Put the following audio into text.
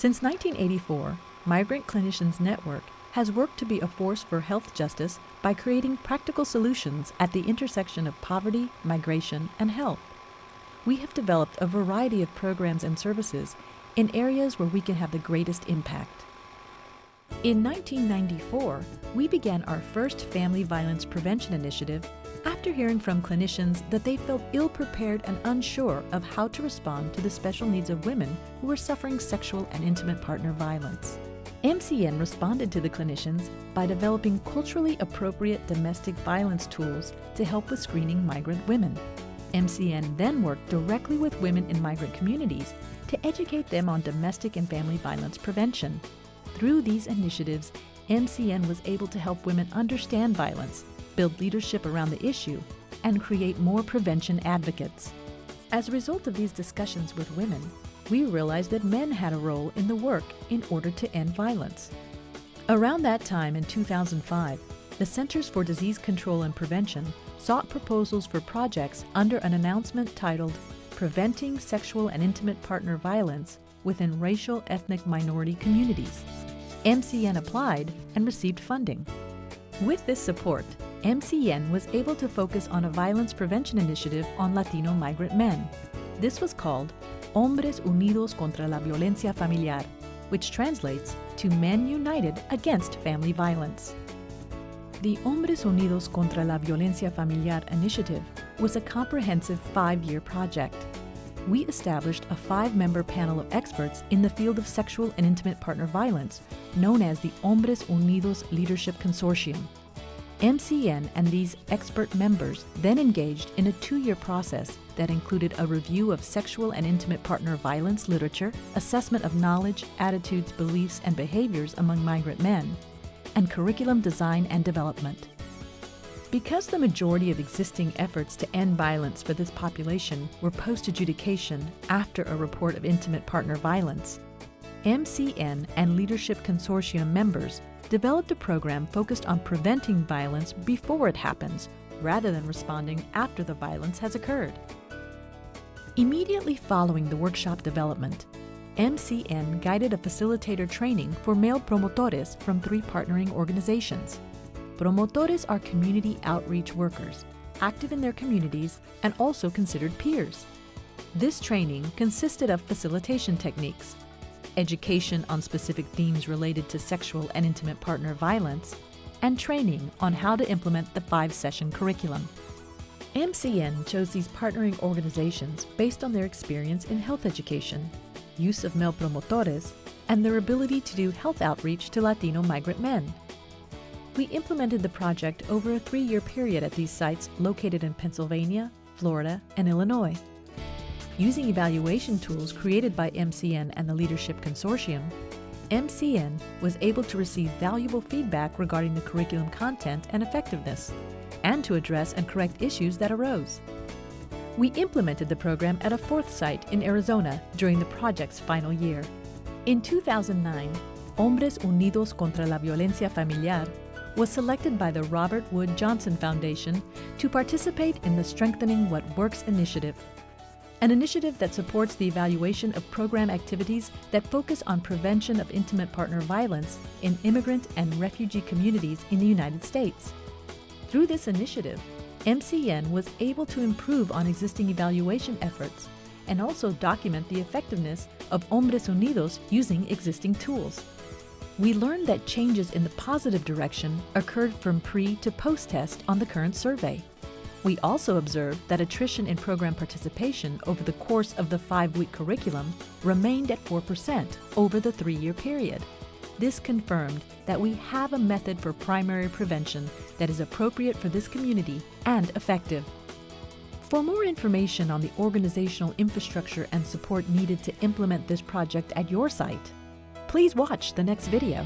Since 1984, Migrant Clinicians Network has worked to be a force for health justice by creating practical solutions at the intersection of poverty, migration, and health. We have developed a variety of programs and services in areas where we can have the greatest impact. In 1994, we began our first family violence prevention initiative after hearing from clinicians that they felt ill-prepared and unsure of how to respond to the special needs of women who were suffering sexual and intimate partner violence. MCN responded to the clinicians by developing culturally appropriate domestic violence tools to help with screening migrant women. MCN then worked directly with women in migrant communities to educate them on domestic and family violence prevention. Through these initiatives, MCN was able to help women understand violence, build leadership around the issue, and create more prevention advocates. As a result of these discussions with women, we realized that men had a role in the work in order to end violence. Around that time in 2005, the Centers for Disease Control and Prevention sought proposals for projects under an announcement titled Preventing Sexual and Intimate Partner Violence Within Racial Ethnic Minority Communities. MCN applied and received funding. With this support, MCN was able to focus on a violence prevention initiative on Latino migrant men. This was called Hombres Unidos Contra la Violencia Familiar, which translates to Men United Against Family Violence. The Hombres Unidos Contra la Violencia Familiar initiative was a comprehensive 5-year project. We established a 5-member panel of experts in the field of sexual and intimate partner violence, known as the Hombres Unidos Leadership Consortium. MCN and these expert members then engaged in a 2-year process that included a review of sexual and intimate partner violence literature, assessment of knowledge, attitudes, beliefs, and behaviors among migrant men, and curriculum design and development. Because the majority of existing efforts to end violence for this population were post-adjudication after a report of intimate partner violence, MCN and Leadership Consortium members developed a program focused on preventing violence before it happens, rather than responding after the violence has occurred. Immediately following the workshop development, MCN guided a facilitator training for male promotores from 3 partnering organizations. Promotores are community outreach workers, active in their communities and also considered peers. This training consisted of facilitation techniques, education on specific themes related to sexual and intimate partner violence, and training on how to implement the 5-session curriculum. MCN chose these partnering organizations based on their experience in health education, use of male promotores, and their ability to do health outreach to Latino migrant men. We implemented the project over a 3-year period at these sites located in Pennsylvania, Florida, and Illinois. Using evaluation tools created by MCN and the Leadership Consortium, MCN was able to receive valuable feedback regarding the curriculum content and effectiveness, and to address and correct issues that arose. We implemented the program at a 4th site in Arizona during the project's final year. In 2009, Hombres Unidos Contra la Violencia Familiar was selected by the Robert Wood Johnson Foundation to participate in the Strengthening What Works initiative, an initiative that supports the evaluation of program activities that focus on prevention of intimate partner violence in immigrant and refugee communities in the United States. Through this initiative, MCN was able to improve on existing evaluation efforts and also document the effectiveness of Hombres Unidos using existing tools. We learned that changes in the positive direction occurred from pre to post-test on the current survey. We also observed that attrition in program participation over the course of the 5-week curriculum remained at 4% over the 3-year period. This confirmed that we have a method for primary prevention that is appropriate for this community and effective. For more information on the organizational infrastructure and support needed to implement this project at your site, please watch the next video.